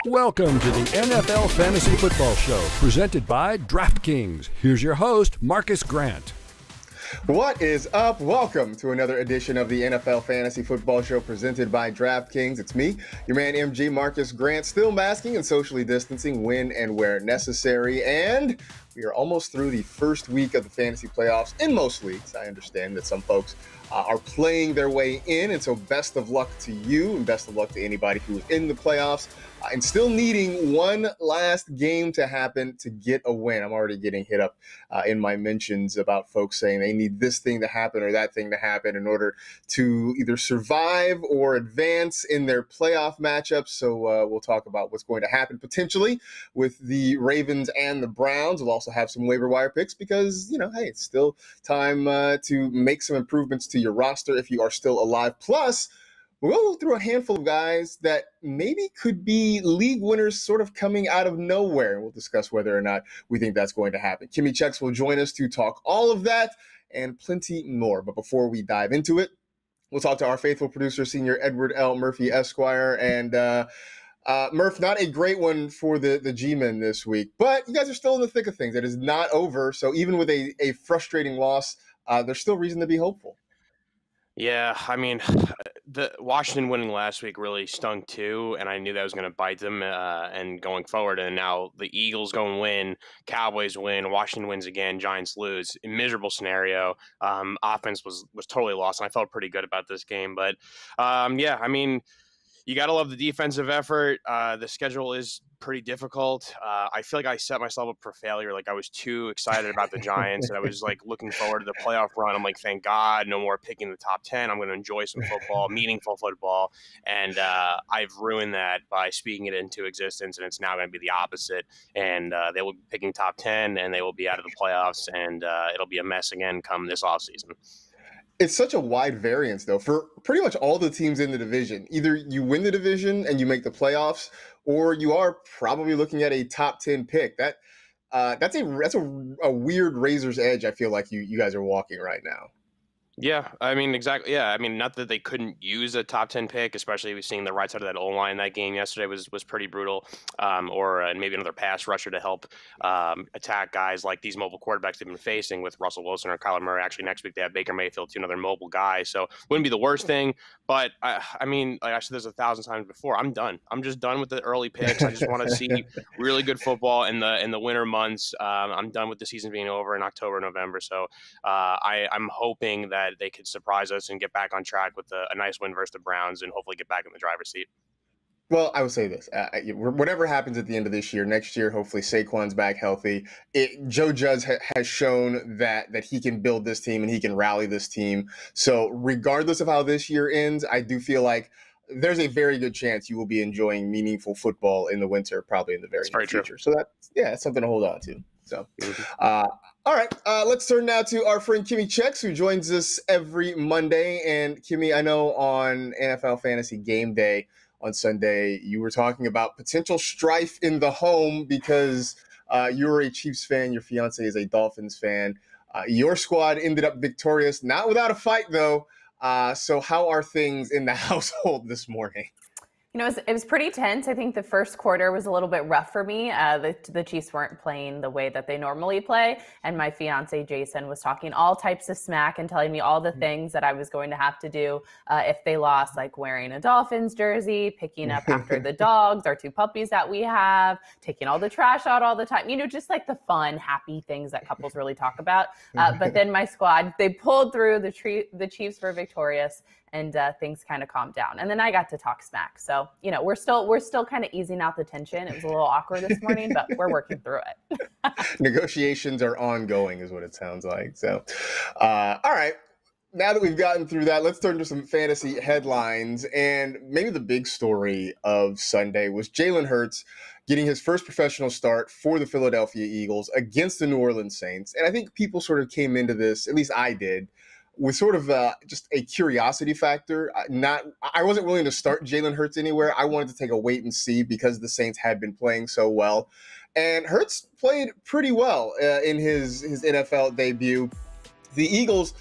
Welcome to the NFL Fantasy Football Show, presented by DraftKings. Here's your host, Marcas Grant. What is up? Welcome to another edition of the NFL Fantasy Football Show presented by DraftKings. It's me, your man MG Marcas Grant, still masking and socially distancing when and where necessary. And we are almost through the first week of the fantasy playoffs in most leagues. I understand that some folks are playing their way in, and so best of luck to you and best of luck to anybody who is in the playoffs and still needing one last game to happen to get a win. I'm already getting hit up in my mentions about folks saying they need this thing to happen or that thing to happen in order to either survive or advance in their playoff matchups. So we'll talk about what's going to happen potentially with the Ravens and the Browns. We'll also have some waiver wire picks because, hey, it's still time to make some improvements to your roster if you are still alive. Plus, we'll go through a handful of guys that maybe could be league winners sort of coming out of nowhere. We'll discuss whether or not we think that's going to happen. Kimmi Chex will join us to talk all of that and plenty more. But before we dive into it, we'll talk to our faithful producer, Senior Edward L. Murphy, Esquire. And Murph, not a great one for the G-men this week. But you guys are still in the thick of things. It is not over. So even with a frustrating loss, there's still reason to be hopeful. Yeah, I mean, the Washington winning last week really stung too, and I knew that was going to bite them and going forward. And now the Eagles go and win, Cowboys win, Washington wins again, Giants lose. A miserable scenario. Offense was totally lost, and I felt pretty good about this game. But yeah, I mean, you got to love the defensive effort. The schedule is pretty difficult. I feel like I set myself up for failure. Like I was too excited about the Giants, and I was like looking forward to the playoff run. I'm like, thank God, no more picking the top 10. I'm going to enjoy some football, meaningful football. And I've ruined that by speaking it into existence, and it's now going to be the opposite. And they will be picking top 10, and they will be out of the playoffs, and it'll be a mess again come this offseason. It's such a wide variance, though, for pretty much all the teams in the division. Either you win the division and you make the playoffs, or you are probably looking at a top 10 pick. That's a weird razor's edge. I feel like you guys are walking right now. Yeah, I mean, exactly. Yeah, I mean, not that they couldn't use a top 10 pick, especially we've seen the right side of that O-line in that game yesterday was pretty brutal, or maybe another pass rusher to help attack guys like these mobile quarterbacks they've been facing with Russell Wilson or Kyler Murray. Actually, next week they have Baker Mayfield, too, another mobile guy, so wouldn't be the worst thing. But, I mean, like I said this 1,000 times before, I'm done. I'm just done with the early picks. I just want to see really good football in the winter months. I'm done with the season being over in October, November, so I'm hoping that they could surprise us and get back on track with a nice win versus the Browns and hopefully get back in the driver's seat. Well, I would say this. Whatever happens at the end of this year, next year, hopefully Saquon's back healthy. Joe Judge has shown that he can build this team and he can rally this team. So regardless of how this year ends, I do feel like there's a very good chance you will be enjoying meaningful football in the winter, probably in the very near future. True. So that's something to hold on to. So, all right, let's turn now to our friend Kimmi Chex, who joins us every Monday. And Kimmi, I know on NFL Fantasy Game Day on Sunday, you were talking about potential strife in the home because you're a Chiefs fan, your fiance is a Dolphins fan. Your squad ended up victorious, not without a fight though. So how are things in the household this morning? It was pretty tense. I think the first quarter was a little bit rough for me. The Chiefs weren't playing the way that they normally play. And my fiance, Jason, was talking all types of smack and telling me all the things that I was going to have to do if they lost, like wearing a Dolphins jersey, picking up after the dogs, our 2 puppies that we have, taking all the trash out all the time. Just like the fun, happy things that couples really talk about. But then my squad, they pulled through. The Chiefs were victorious. And things kind of calmed down. And then I got to talk smack. So, we're still kind of easing out the tension. It was a little awkward this morning, but we're working through it. Negotiations are ongoing is what it sounds like. So, all right. Now that we've gotten through that, let's turn to some fantasy headlines. And maybe the big story of Sunday was Jalen Hurts getting his first professional start for the Philadelphia Eagles against the New Orleans Saints. And I think people sort of came into this, at least I did, with sort of just a curiosity factor. I wasn't willing to start Jalen Hurts anywhere. I wanted to take a wait and see because the Saints had been playing so well. And Hurts played pretty well in his NFL debut. The Eagles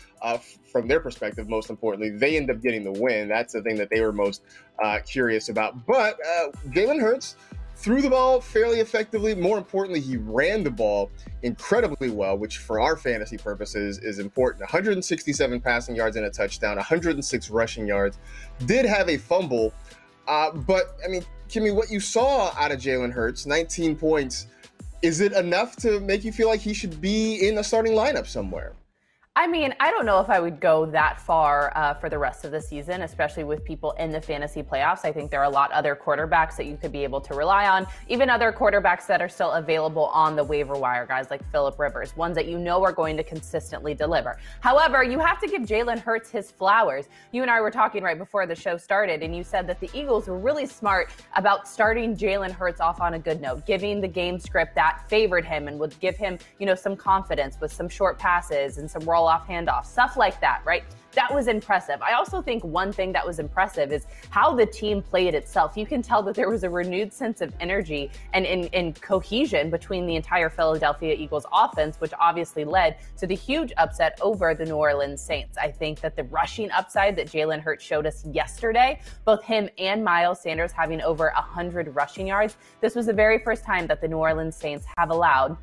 from their perspective, most importantly, they end up getting the win. That's the thing that they were most curious about. But Jalen Hurts threw the ball fairly effectively. More importantly, he ran the ball incredibly well, which for our fantasy purposes is important. 167 passing yards and a touchdown, 106 rushing yards. Did have a fumble, but I mean, Kimmi, what you saw out of Jalen Hurts, 19 points, is it enough to make you feel like he should be in a starting lineup somewhere? I mean, I don't know if I would go that far for the rest of the season, especially with people in the fantasy playoffs. I think there are a lot other quarterbacks that you could be able to rely on, even other quarterbacks that are still available on the waiver wire, guys like Phillip Rivers, ones that you know are going to consistently deliver. However, you have to give Jalen Hurts his flowers. You and I were talking right before the show started, and you said that the Eagles were really smart about starting Jalen Hurts off on a good note, giving the game script that favored him and would give him, some confidence with some short passes and some roll-off handoffs, stuff like that, right? That was impressive. I also think one thing that was impressive is how the team played itself. You can tell that there was a renewed sense of energy and cohesion between the entire Philadelphia Eagles offense, which obviously led to the huge upset over the New Orleans Saints. I think that the rushing upside that Jalen Hurts showed us yesterday, both him and Miles Sanders having over 100 rushing yards, this was the very first time that the New Orleans Saints have allowed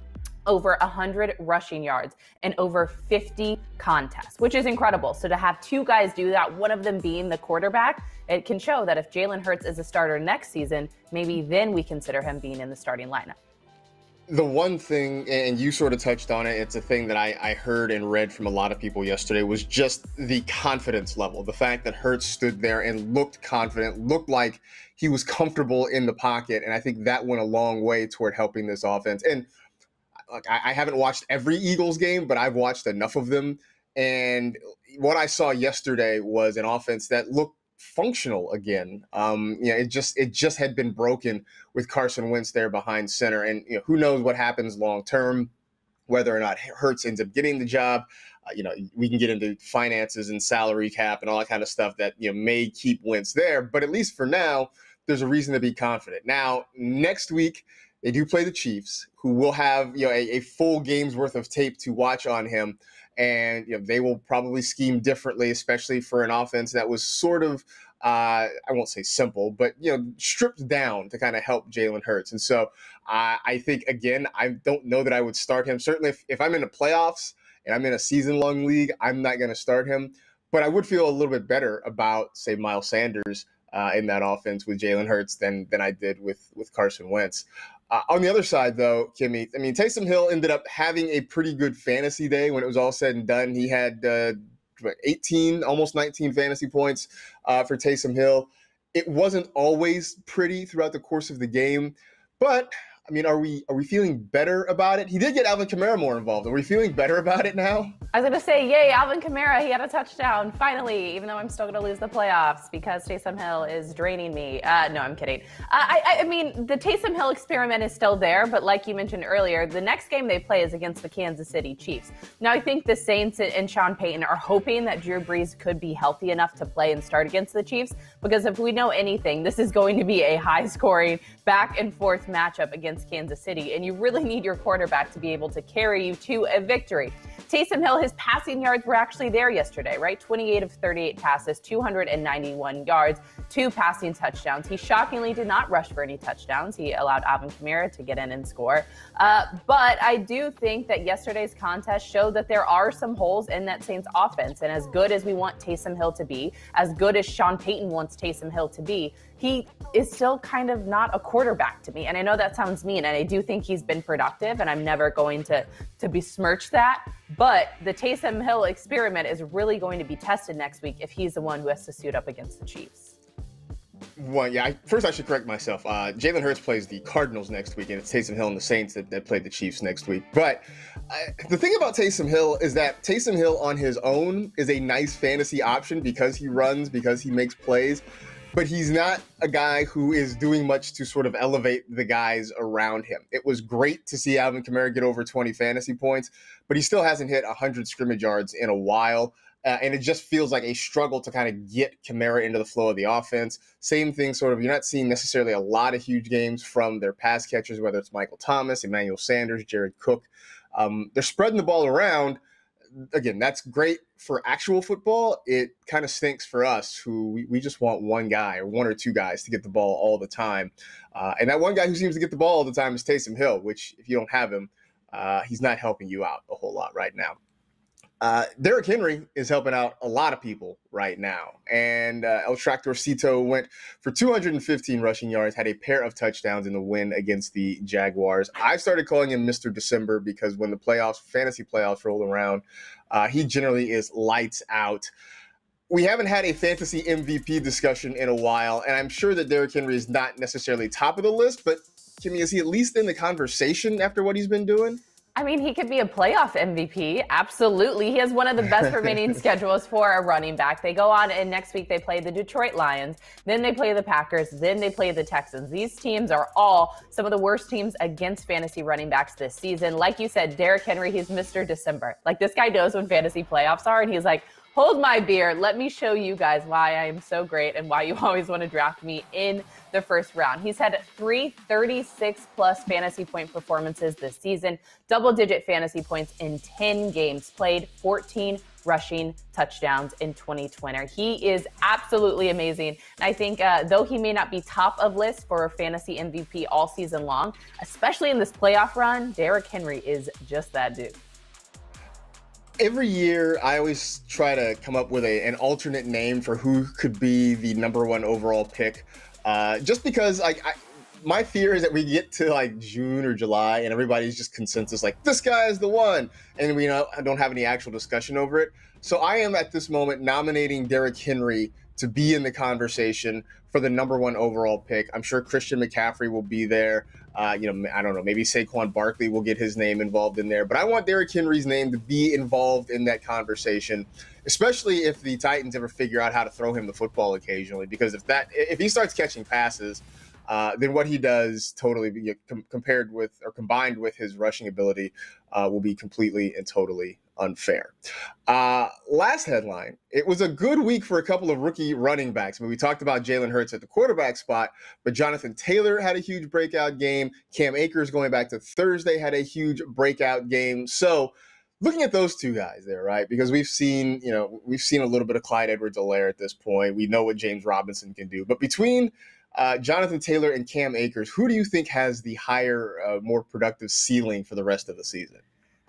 over 100 rushing yards and over 50 contests, which is incredible. So to have two guys do that, one of them being the quarterback, it can show that if Jalen Hurts is a starter next season, maybe then we consider him being in the starting lineup. The one thing, and you sort of touched on it, it's a thing that I heard and read from a lot of people yesterday, was just the confidence level. The fact that Hurts stood there and looked confident, looked like he was comfortable in the pocket. And I think that went a long way toward helping this offense. And look, I haven't watched every Eagles game, but I've watched enough of them. And what I saw yesterday was an offense that looked functional again. It just had been broken with Carson Wentz there behind center. And who knows what happens long term, whether or not Hurts ends up getting the job. We can get into finances and salary cap and all that kind of stuff that may keep Wentz there. But at least for now, there's a reason to be confident. Now, next week, they do play the Chiefs, who will have a full game's worth of tape to watch on him, and they will probably scheme differently, especially for an offense that was sort of I won't say simple, but stripped down to kind of help Jalen Hurts. And so I think again, I don't know that I would start him. Certainly, if I'm in the playoffs and I'm in a season-long league, I'm not going to start him. But I would feel a little bit better about, say, Miles Sanders in that offense with Jalen Hurts than I did with Carson Wentz. On the other side, though, Kimmi, I mean, Taysom Hill ended up having a pretty good fantasy day when it was all said and done. He had 18, almost 19 fantasy points for Taysom Hill. It wasn't always pretty throughout the course of the game, but I mean, are we feeling better about it? He did get Alvin Kamara more involved. Are we feeling better about it now? I was going to say, yay, Alvin Kamara, he had a touchdown, finally, even though I'm still going to lose the playoffs because Taysom Hill is draining me. No, I'm kidding. I mean, the Taysom Hill experiment is still there, but like you mentioned earlier, the next game they play is against the Kansas City Chiefs. Now, I think the Saints and Sean Payton are hoping that Drew Brees could be healthy enough to play and start against the Chiefs, because if we know anything, this is going to be a high-scoring, back-and-forth matchup against Kansas City, and you really need your quarterback to be able to carry you to a victory. Taysom Hill, his passing yards were actually there yesterday, right? 28 of 38 passes, 291 yards, 2 passing touchdowns. He shockingly did not rush for any touchdowns. He allowed Alvin Kamara to get in and score. But I do think that yesterday's contest showed that there are some holes in that Saints offense. And as good as we want Taysom Hill to be, as good as Sean Payton wants Taysom Hill to be, he is still kind of not a quarterback to me. And I know that sounds mean, and I do think he's been productive, and I'm never going to besmirch that. But the Taysom Hill experiment is really going to be tested next week if he's the one who has to suit up against the Chiefs. Well, yeah, first I should correct myself. Jalen Hurts plays the Cardinals next week, and it's Taysom Hill and the Saints that play the Chiefs next week. But the thing about Taysom Hill is that Taysom Hill on his own is a nice fantasy option because he runs, because he makes plays. But he's not a guy who is doing much to sort of elevate the guys around him. It was great to see Alvin Kamara get over 20 fantasy points, but he still hasn't hit 100 scrimmage yards in a while. And it just feels like a struggle to kind of get Kamara into the flow of the offense. Same thing, sort of, you're not seeing necessarily a lot of huge games from their pass catchers, whether it's Michael Thomas, Emmanuel Sanders, Jared Cook. They're spreading the ball around. Again, that's great for actual football, it kind of stinks for us who we just want one guy or one or two guys to get the ball all the time. And that one guy who seems to get the ball all the time is Taysom Hill, which if you don't have him, he's not helping you out a whole lot right now. Derrick Henry is helping out a lot of people right now. And El Tractorcito went for 215 rushing yards, had a pair of touchdowns in the win against the Jaguars. I started calling him Mr. December because when the fantasy playoffs roll around, he generally is lights out. We haven't had a fantasy MVP discussion in a while, and I'm sure that Derrick Henry is not necessarily top of the list, but Kimmi, is he at least in the conversation after what he's been doing? I mean, he could be a playoff MVP. Absolutely. He has one of the best remaining schedules for a running back. They go on, and next week they play the Detroit Lions. Then they play the Packers. Then they play the Texans. These teams are all some of the worst teams against fantasy running backs this season. Like you said, Derrick Henry, he's Mr. December. Like, this guy knows when fantasy playoffs are, and he's like, hold my beer. Let me show you guys why I am so great and why you always want to draft me in the first round. He's had 3 36-plus fantasy point performances this season, double-digit fantasy points in 10 games played, 14 rushing touchdowns in 2020. He is absolutely amazing. And I think though he may not be top of list for a fantasy MVP all season long, especially in this playoff run, Derrick Henry is just that dude. Every year, I always try to come up with an alternate name for who could be the number one overall pick. Just because my fear is that we get to like June or July and everybody's just consensus like, this guy is the one. And we don't have any actual discussion over it. So I am at this moment nominating Derrick Henry to be in the conversation for the number one overall pick. I'm sure Christian McCaffrey will be there. I don't know, maybe Saquon Barkley will get his name involved in there. But I want Derrick Henry's name to be involved in that conversation, especially if the Titans ever figure out how to throw him the football occasionally. Because if he starts catching passes, then what he does totally combined with his rushing ability will be completely and totally unfair. Last headline, it was a good week for a couple of rookie running backs. I mean, we talked about Jalen Hurts at the quarterback spot, but Jonathan Taylor had a huge breakout game. Cam Akers, going back to Thursday, had a huge breakout game. So looking at those two guys there, right? Because we've seen a little bit of Clyde Edwards-Helaire at this point. We know what James Robinson can do. But between Jonathan Taylor and Cam Akers, who do you think has the higher, more productive ceiling for the rest of the season?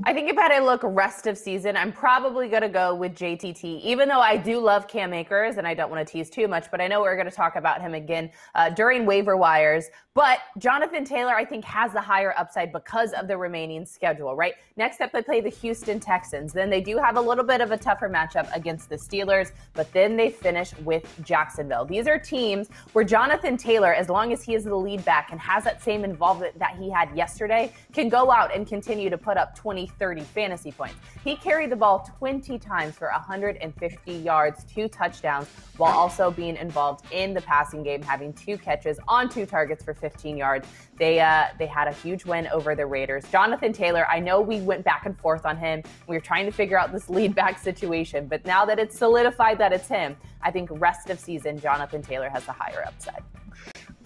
I think if I had to look rest of season, I'm probably going to go with JTT, even though I do love Cam Akers and I don't want to tease too much, but I know we're going to talk about him again during waiver wires. But Jonathan Taylor, I think, has the higher upside because of the remaining schedule, right? Next up, they play the Houston Texans. Then they do have a little bit of a tougher matchup against the Steelers, but then they finish with Jacksonville. These are teams where Jonathan Taylor, as long as he is the lead back and has that same involvement that he had yesterday, can go out and continue to put up 20, 30 fantasy points. He carried the ball 20 times for 150 yards, 2 touchdowns, while also being involved in the passing game, having 2 catches on 2 targets for 15 yards. They had a huge win over the Raiders. Jonathan Taylor, I know we went back and forth on him. We were trying to figure out this lead back situation, but now that it's solidified that it's him, I think rest of season, Jonathan Taylor has the higher upside.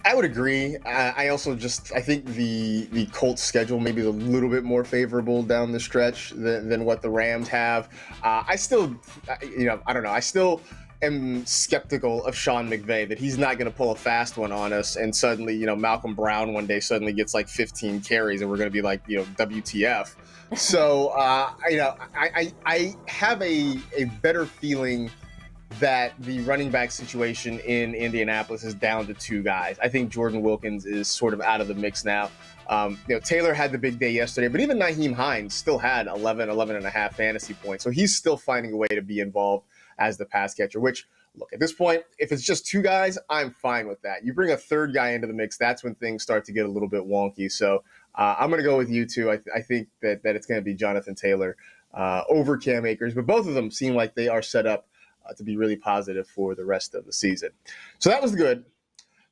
I would agree. I think the Colts schedule maybe is a little bit more favorable down the stretch than what the Rams have. I still am skeptical of Sean McVay that he's not going to pull a fast one on us and suddenly, Malcolm Brown one day suddenly gets like 15 carries and we're going to be like, WTF. So, I have a better feeling that the running back situation in Indianapolis is down to 2 guys. I think Jordan Wilkins is sort of out of the mix now. Taylor had the big day yesterday, but even Nyheim Hines still had 11 and a half fantasy points. So he's still finding a way to be involved as the pass catcher, which, look, at this point, if it's just 2 guys, I'm fine with that. You bring a 3rd guy into the mix, that's when things start to get a little bit wonky. So I'm going to go with you too. I think that it's going to be Jonathan Taylor over Cam Akers, but both of them seem like they are set up to be really positive for the rest of the season. So that was the good.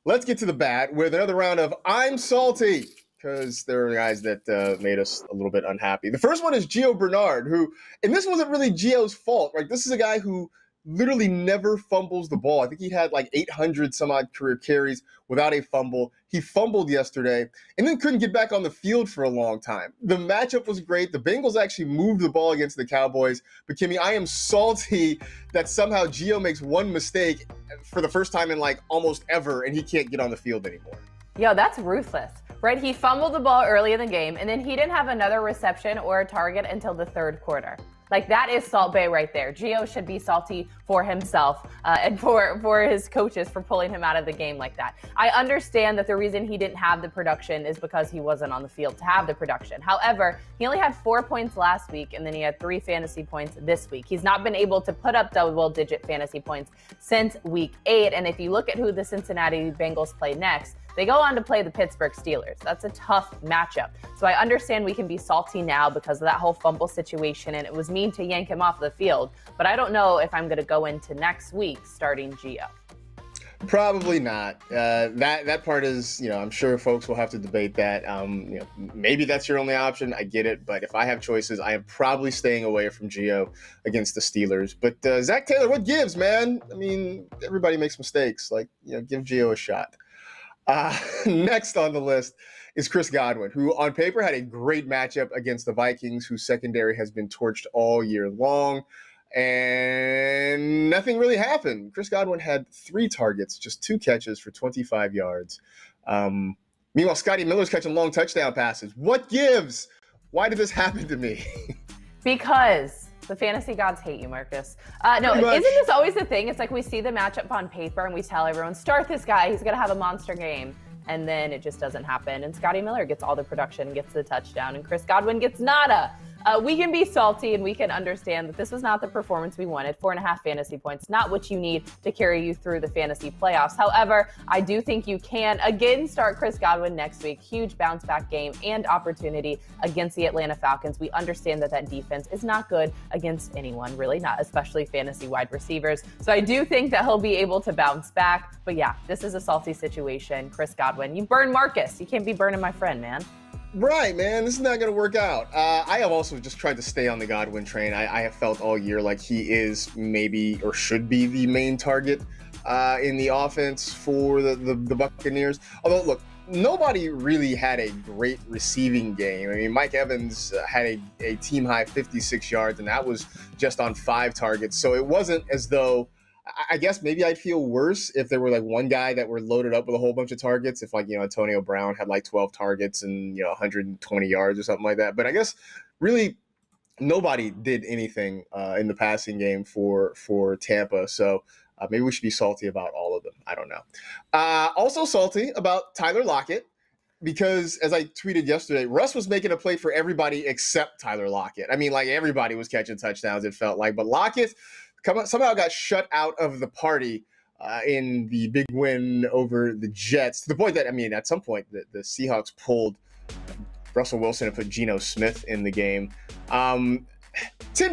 Let's get to the bad with another round of I'm salty, because there are guys that made us a little bit unhappy. The first one is Gio Bernard, who, and this wasn't really Gio's fault, right? This is a guy who literally never fumbles the ball. I think he had like 800 some odd career carries without a fumble. He fumbled yesterday and then couldn't get back on the field for a long time. The matchup was great. The Bengals actually moved the ball against the Cowboys. But Kimmi, I am salty that somehow Gio makes one mistake for the first time in like almost ever and he can't get on the field anymore. Yo, that's ruthless, right? He fumbled the ball early in the game and then he didn't have another reception or a target until the third quarter. Like, that is Salt Bay right there. Gio should be salty for himself and for his coaches for pulling him out of the game like that. I understand that the reason he didn't have the production is because he wasn't on the field to have the production. However, he only had 4 points last week, and then he had 3 fantasy points this week. He's not been able to put up double-digit fantasy points since week 8. And if you look at who the Cincinnati Bengals play next, they go on to play the Pittsburgh Steelers. That's a tough matchup. So I understand we can be salty now because of that whole fumble situation, and it was mean to yank him off the field. But I don't know if I'm going to go into next week starting Gio. Probably not. That part is, I'm sure folks will have to debate that. Maybe that's your only option. I get it. But if I have choices, I am probably staying away from Gio against the Steelers. But Zach Taylor, what gives, man? I mean, everybody makes mistakes. Give Gio a shot. Next on the list is Chris Godwin, who on paper had a great matchup against the Vikings, whose secondary has been torched all year long, and nothing really happened. Chris Godwin had 3 targets, just 2 catches for 25 yards. Meanwhile, Scotty Miller's catching long touchdown passes. What gives? Why did this happen to me? Because the fantasy gods hate you, Marcus. No, isn't this always the thing? It's like we see the matchup on paper and we tell everyone, start this guy, he's going to have a monster game. And then it just doesn't happen. And Scotty Miller gets all the production, gets the touchdown, and Chris Godwin gets nada. We can be salty and we can understand that this was not the performance we wanted. 4.5 fantasy points, not what you need to carry you through the fantasy playoffs. However, I do think you can again start Chris Godwin next week. Huge bounce back game and opportunity against the Atlanta Falcons. We understand that defense is not good against anyone, really not, especially fantasy wide receivers. So I do think that he'll be able to bounce back. But yeah, this is a salty situation. Chris Godwin, you burn Marcus. You can't be burning my friend, man. Right, man. This is not going to work out. I have also just tried to stay on the Godwin train. I have felt all year like he is maybe or should be the main target in the offense for the Buccaneers. Although, look, nobody really had a great receiving game. I mean, Mike Evans had a team-high 56 yards, and that was just on 5 targets. So it wasn't as though I guess maybe I'd feel worse if there were like one guy that were loaded up with a whole bunch of targets. If Antonio Brown had like 12 targets and 120 yards or something like that. But I guess really nobody did anything in the passing game for Tampa. So maybe we should be salty about all of them. I don't know. Also salty about Tyler Lockett, because as I tweeted yesterday, Russ was making a play for everybody except Tyler Lockett. I mean, like everybody was catching touchdowns, it felt like, but Lockett somehow got shut out of the party in the big win over the Jets, to the point that, I mean, at some point the Seahawks pulled Russell Wilson and put Geno Smith in the game. 10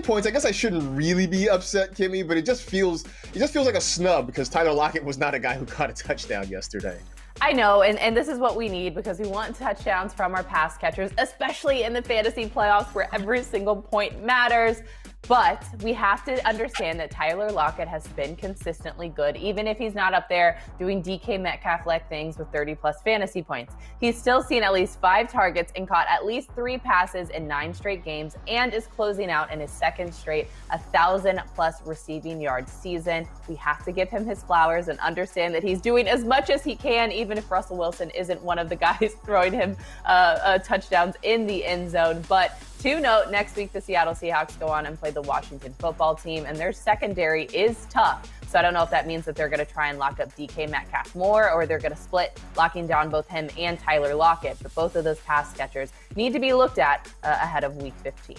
points. I guess I shouldn't really be upset, Kimmi, but it just feels like a snub because Tyler Lockett was not a guy who caught a touchdown yesterday. I know, and this is what we need because we want touchdowns from our pass catchers, especially in the fantasy playoffs where every single point matters. But we have to understand that Tyler Lockett has been consistently good, even if he's not up there doing DK Metcalf-like things with 30-plus fantasy points. He's still seen at least 5 targets and caught at least 3 passes in 9 straight games and is closing out in his second straight 1,000-plus receiving yard season. We have to give him his flowers and understand that he's doing as much as he can, even if Russell Wilson isn't one of the guys throwing him touchdowns in the end zone. But to note, next week the Seattle Seahawks go on and play the Washington football team, and their secondary is tough. So I don't know if that means that they're going to try and lock up DK Metcalf more, or they're going to split, locking down both him and Tyler Lockett. But both of those pass catchers need to be looked at ahead of Week 15.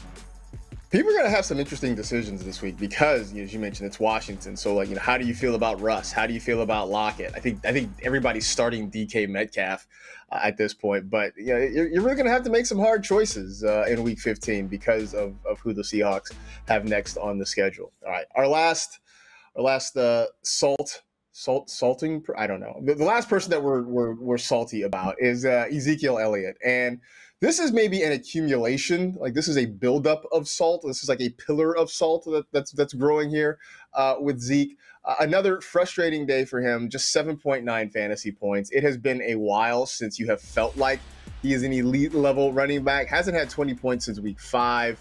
People are going to have some interesting decisions this week because, as you mentioned, it's Washington. So, how do you feel about Russ? How do you feel about Lockett? I think everybody's starting DK Metcalf at this point. But, you're really going to have to make some hard choices in Week 15 because of who the Seahawks have next on the schedule. All right, our last salting. I don't know. The last person that we're salty about is Ezekiel Elliott. And This is maybe an accumulation. Like, this is a buildup of salt. This is like a pillar of salt that's growing here with Zeke. Another frustrating day for him, just 7.9 fantasy points. It has been a while since you have felt like he is an elite level running back. Hasn't had 20 points since week 5.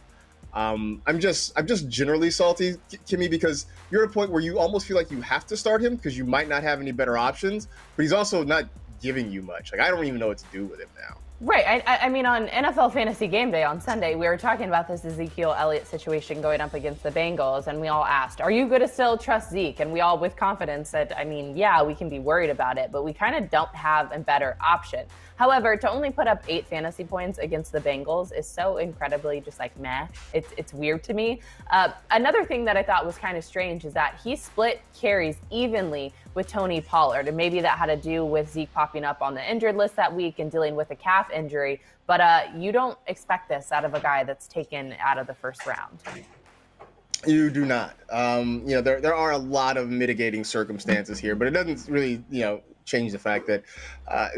I'm just generally salty, Kimmi, because you're at a point where you almost feel like you have to start him because you might not have any better options, but he's also not giving you much. Like, I don't even know what to do with him now. Right. I mean, on NFL Fantasy Game Day on Sunday, we were talking about this Ezekiel Elliott situation going up against the Bengals, and we all asked, are you going to still trust Zeke? And we all, with confidence, said, I mean, yeah, we can be worried about it, but we kind of don't have a better option. However, to only put up 8 fantasy points against the Bengals is so incredibly just like meh. It's weird to me. Another thing that I thought was kind of strange is that he split carries evenly with Tony Pollard, and maybe that had to do with Zeke popping up on the injured list that week and dealing with a calf injury. But you don't expect this out of a guy that's taken out of the first round. You do not. There are a lot of mitigating circumstances here, but it doesn't really, change the fact that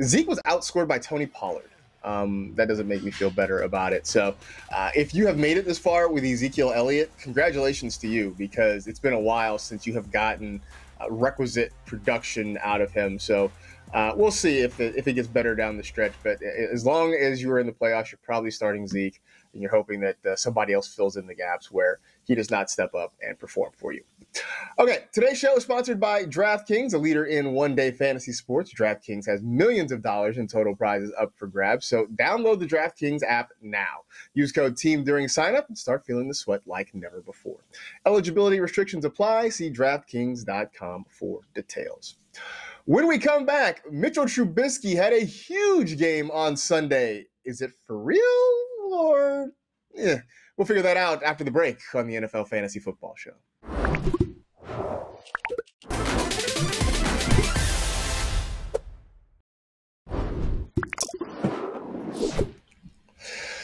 Zeke was outscored by Tony Pollard. That doesn't make me feel better about it. So if you have made it this far with Ezekiel Elliott, congratulations to you, because it's been a while since you have gotten requisite production out of him. So we'll see if it gets better down the stretch. But as long as you are in the playoffs, you're probably starting Zeke, and you're hoping that somebody else fills in the gaps where he does not step up and perform for you. Okay, today's show is sponsored by DraftKings, a leader in one-day fantasy sports. DraftKings has millions of dollars in total prizes up for grabs, so download the DraftKings app now. Use code TEAM during sign-up and start feeling the sweat like never before. Eligibility restrictions apply. See DraftKings.com for details. When we come back, Mitchell Trubisky had a huge game on Sunday. Is it for real, or we'll figure that out after the break on the NFL Fantasy Football Show.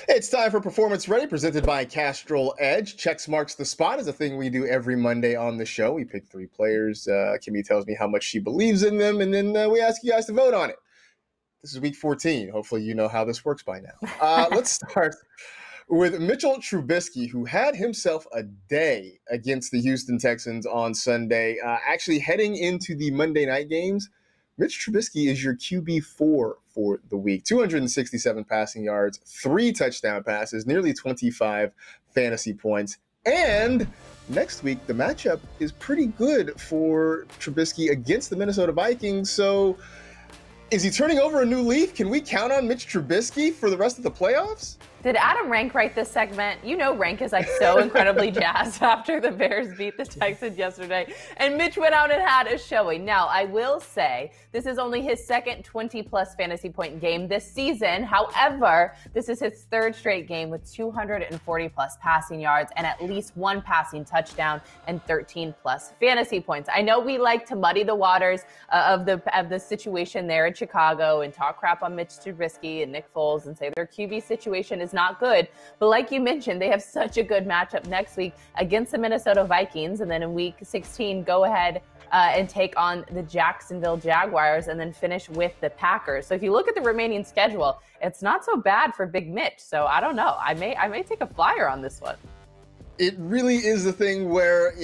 It's time for Performance Ready, presented by Castrol Edge. Checks Marks the Spot is a thing we do every Monday on the show. We pick 3 players. Kimmi tells me how much she believes in them, and then we ask you guys to vote on it. This is week 14. Hopefully you know how this works by now. Let's start with Mitchell Trubisky, who had himself a day against the Houston Texans on Sunday. Actually, heading into the Monday night games, Mitch Trubisky is your QB4 for the week. 267 passing yards, 3 touchdown passes, nearly 25 fantasy points. And next week, the matchup is pretty good for Trubisky against the Minnesota Vikings. So is he turning over a new leaf? Can we count on Mitch Trubisky for the rest of the playoffs? Did Adam Rank write this segment? You know Rank is like so incredibly jazzed after the Bears beat the Texans yesterday. And Mitch went out and had a showing. Now, I will say this is only his second 20-plus fantasy point game this season. However, this is his 3rd straight game with 240-plus passing yards and at least 1 passing touchdown and 13-plus fantasy points. I know we like to muddy the waters of the situation there in Chicago and talk crap on Mitch Trubisky and Nick Foles and say their QB situation is not good. But like you mentioned, they have such a good matchup next week against the Minnesota Vikings. And then in week 16, go ahead and take on the Jacksonville Jaguars and then finish with the Packers. So if you look at the remaining schedule, it's not so bad for Big Mitch. So I don't know. I may take a flyer on this one. It really is the thing where,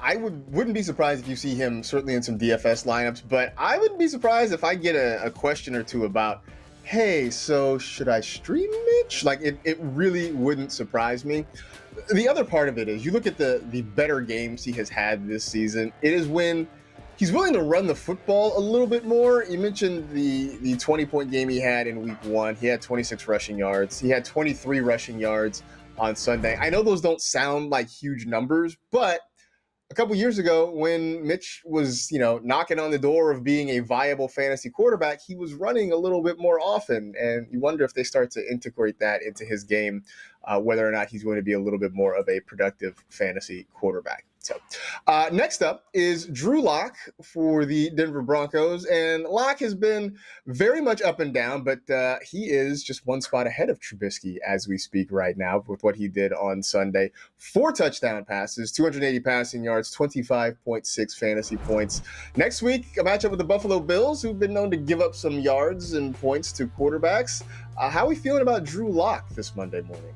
I wouldn't be surprised if you see him certainly in some DFS lineups, but I wouldn't be surprised if I get a question or two about, hey, so should I stream Mitch? Like, it really wouldn't surprise me. The other part of it is you look at the better games he has had this season. It is when he's willing to run the football a little bit more. You mentioned the 20-point game he had in week 1. He had 26 rushing yards. He had 23 rushing yards on Sunday. I know those don't sound like huge numbers, but a couple years ago when Mitch was, knocking on the door of being a viable fantasy quarterback, he was running a little bit more often. And you wonder if they start to integrate that into his game, whether or not he's going to be a little bit more of a productive fantasy quarterback. So next up is Drew Lock for the Denver Broncos. And Lock has been very much up and down, but he is just one spot ahead of Trubisky as we speak right now with what he did on Sunday. 4 touchdown passes, 280 passing yards, 25.6 fantasy points. Next week, a matchup with the Buffalo Bills, who've been known to give up some yards and points to quarterbacks. How are we feeling about Drew Lock this Monday morning?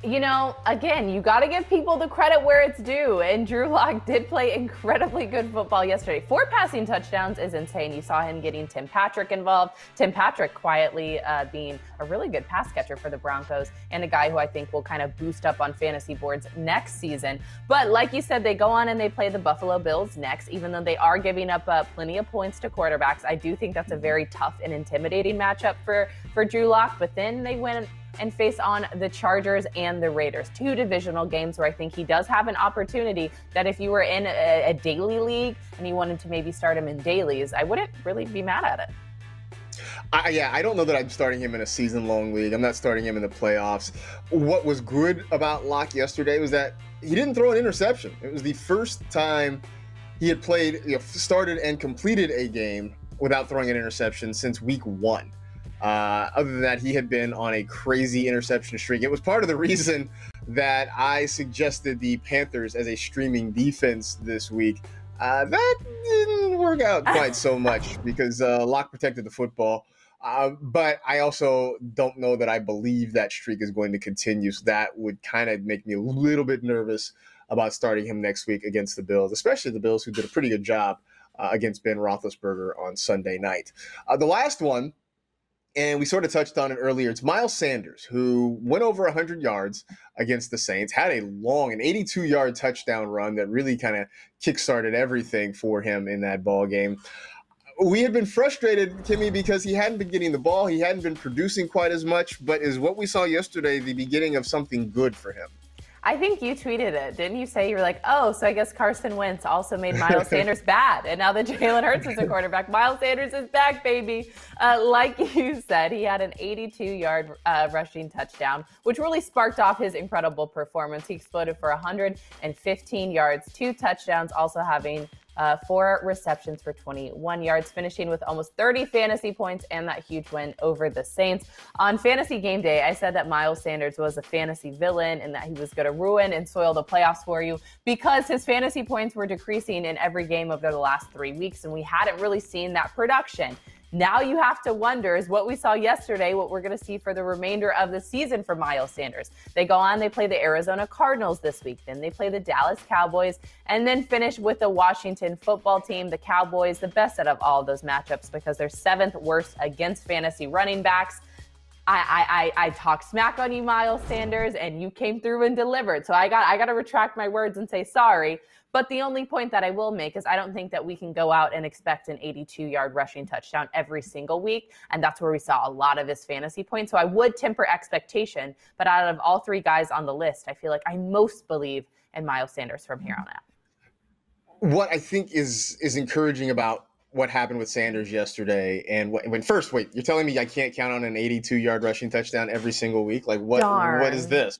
You know, again, you got to give people the credit where it's due. And Drew Lock did play incredibly good football yesterday. 4 passing touchdowns is insane. You saw him getting Tim Patrick involved. Tim Patrick quietly being a really good pass catcher for the Broncos and a guy who I think will kind of boost up on fantasy boards next season. But like you said, they go on and they play the Buffalo Bills next, even though they are giving up plenty of points to quarterbacks. I do think that's a very tough and intimidating matchup for Drew Lock. But then they win and face on the Chargers and the Raiders. 2 divisional games where I think he does have an opportunity that if you were in a daily league and you wanted to maybe start him in dailies, I wouldn't really be mad at it. I don't know that I'm starting him in a season-long league. I'm not starting him in the playoffs. What was good about Lock yesterday was that he didn't throw an interception. It was the first time he had played, started and completed a game without throwing an interception since week 1. Other than that, he had been on a crazy interception streak. It was part of the reason that I suggested the Panthers as a streaming defense this week. That didn't work out quite so much because Lock protected the football. But I also don't know that I believe that streak is going to continue. So that would kind of make me a little bit nervous about starting him next week against the Bills, especially the Bills, who did a pretty good job against Ben Roethlisberger on Sunday night. The last one, and we sort of touched on it earlier, it's Miles Sanders, who went over 100 yards against the Saints, had an 82-yard touchdown run that really kind of kickstarted everything for him in that ball game. We had been frustrated, Kimmi, because he hadn't been getting the ball. He hadn't been producing quite as much, but is what we saw yesterday the beginning of something good for him? I think you tweeted it. Didn't you say you were like, oh, so I guess Carson Wentz also made Miles Sanders bad. And now that Jalen Hurts is a quarterback, Miles Sanders is back, baby. Like you said, he had an 82-yard rushing touchdown, which really sparked off his incredible performance. He exploded for 115 yards, 2 touchdowns, also having 4 receptions for 21 yards, finishing with almost 30 fantasy points and that huge win over the Saints. On Fantasy Game Day, I said that Miles Sanders was a fantasy villain and that he was going to ruin and soil the playoffs for you because his fantasy points were decreasing in every game over the last 3 weeks, and we hadn't really seen that production. Now you have to wonder, is what we saw yesterday what we're going to see for the remainder of the season for Miles Sanders? They go on, they play the Arizona Cardinals this week, then they play the Dallas Cowboys, and then finish with the Washington football team. The Cowboys, the best out of all of those matchups because they're 7th worst against fantasy running backs. I talked smack on you, Miles Sanders, and you came through and delivered. So I got to retract my words and say sorry. But the only point that I will make is I don't think that we can go out and expect an 82-yard rushing touchdown every single week. And that's where we saw a lot of his fantasy points. So I would temper expectation. But out of all 3 guys on the list, I feel like I most believe in Miles Sanders from here on out. What I think is encouraging about what happened with Sanders yesterday, and when first, wait, you're telling me I can't count on an 82-yard rushing touchdown every single week? Like, what is this?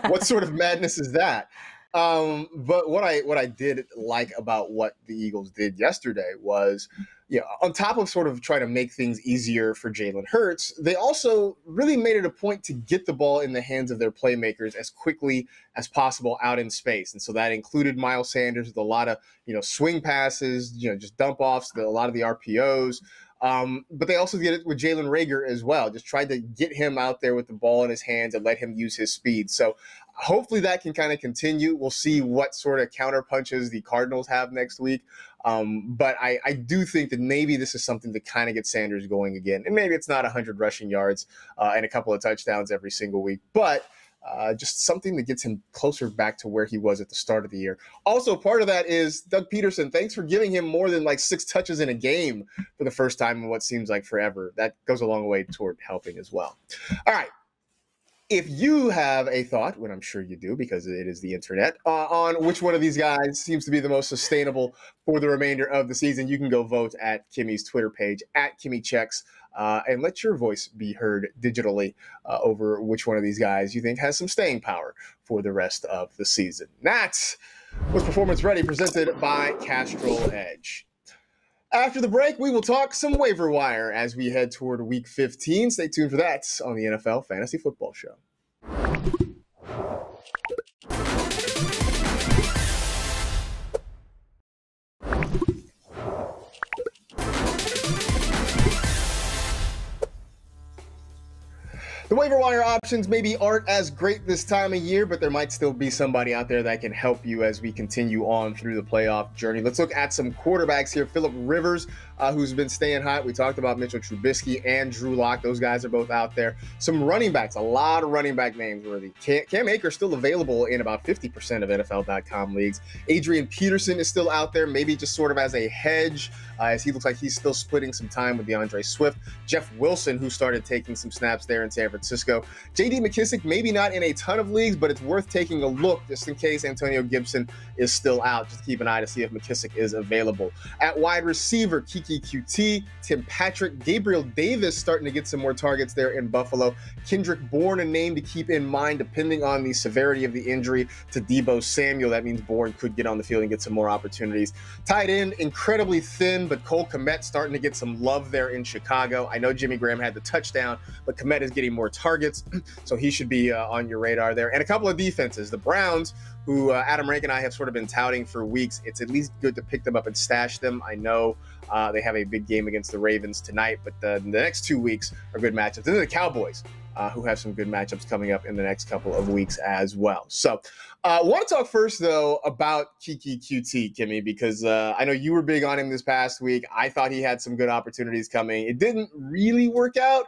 What sort of madness is that? But what I did like about what the Eagles did yesterday was, on top of sort of trying to make things easier for Jalen Hurts, they also really made it a point to get the ball in the hands of their playmakers as quickly as possible out in space. And so that included Miles Sanders with a lot of, swing passes, just dump offs, a lot of the RPOs. But they also did it with Jalen Reagor as well. Just tried to get him out there with the ball in his hands and let him use his speed. So hopefully that can kind of continue. We'll see what sort of counter punches the Cardinals have next week. But I do think that maybe this is something to kind of get Sanders going again. And maybe it's not 100 rushing yards and a couple of touchdowns every single week, but just something that gets him closer back to where he was at the start of the year. Also, part of that is Doug Peterson. Thanks for giving him more than 6 touches in a game for the first time in what seems like forever. That goes a long way toward helping as well. All right. If you have a thought, what I'm sure you do because it is the internet, on which one of these guys seems to be the most sustainable for the remainder of the season, you can go vote at Kimmi's Twitter page, at Kimmi Chex, and let your voice be heard digitally over which one of these guys you think has some staying power for the rest of the season. That's with Performance Ready, presented by Castrol Edge. After the break, we will talk some waiver wire as we head toward Week 15. Stay tuned for that on the NFL Fantasy Football Show. The waiver wire options maybe aren't as great this time of year, but there might still be somebody out there that can help you as we continue on through the playoff journey. Let's look at some quarterbacks here. Phillip Rivers, who's been staying hot. We talked about Mitchell Trubisky and Drew Lock. Those guys are both out there. Some running backs, a lot of running back names worthy. Cam Akers still available in about 50% of NFL.com leagues. Adrian Peterson is still out there, maybe just sort of as a hedge, as he looks like he's still splitting some time with DeAndre Swift. Jeff Wilson, who started taking some snaps there in San Francisco. J.D. McKissic, maybe not in a ton of leagues, but it's worth taking a look just in case Antonio Gibson is still out. Just keep an eye to see if McKissic is available. At wide receiver, Kiki QT, Tim Patrick, Gabriel Davis starting to get some more targets there in Buffalo. Kendrick Bourne, a name to keep in mind depending on the severity of the injury to Deebo Samuel. That means Bourne could get on the field and get some more opportunities. Tight end, incredibly thin, but Cole Kmet starting to get some love there in Chicago. I know Jimmy Graham had the touchdown, but Kmet is getting more targets, so he should be on your radar there. And a couple of defenses. The Browns, who Adam Rank and I have sort of been touting for weeks. It's at least good to pick them up and stash them. I know they have a big game against the Ravens tonight, but the next 2 weeks are good matchups. And then the Cowboys, who have some good matchups coming up in the next couple of weeks as well. So I want to talk first, though, about Kiki QT, Kimmi, because I know you were big on him this past week. I thought he had some good opportunities coming. It didn't really work out,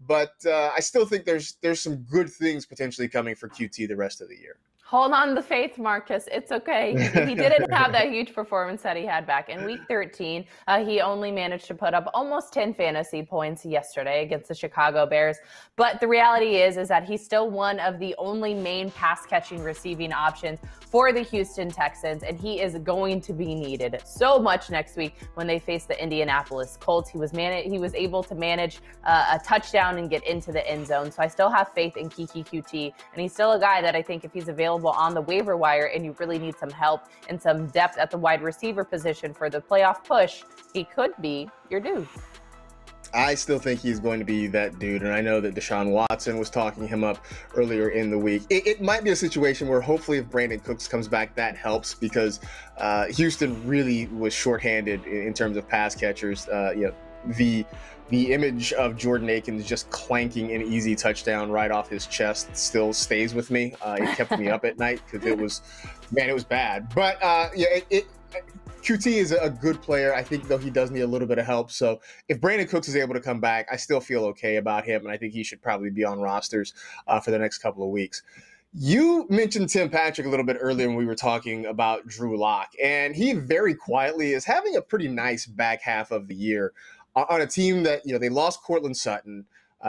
but I still think there's some good things potentially coming for QT the rest of the year. Hold on to the faith, Marcus. It's okay. He didn't have that huge performance that he had back in Week 13. He only managed to put up almost 10 fantasy points yesterday against the Chicago Bears. But the reality is that he's still one of the only main pass-catching receiving options for the Houston Texans, and he is going to be needed so much next week when they face the Indianapolis Colts. He was able to manage a touchdown and get into the end zone. So I still have faith in Kiki QT, and he's still a guy that I think if he's available on the waiver wire and you really need some help and some depth at the wide receiver position for the playoff push, he could be your dude. I still think he's going to be that dude, and I know that Deshaun Watson was talking him up earlier in the week. It might be a situation where hopefully if Brandon Cooks comes back, that helps, because Houston really was shorthanded in terms of pass catchers. The image of Jordan Akins just clanking an easy touchdown right off his chest still stays with me. It kept me up at night because it was bad. But QT is a good player. I think, though, he does need a little bit of help. So if Brandon Cooks is able to come back, I still feel okay about him, and I think he should probably be on rosters for the next couple of weeks. You mentioned Tim Patrick a little bit earlier when we were talking about Drew Lock, and he very quietly is having a pretty nice back half of the year on a team that, they lost Courtland Sutton.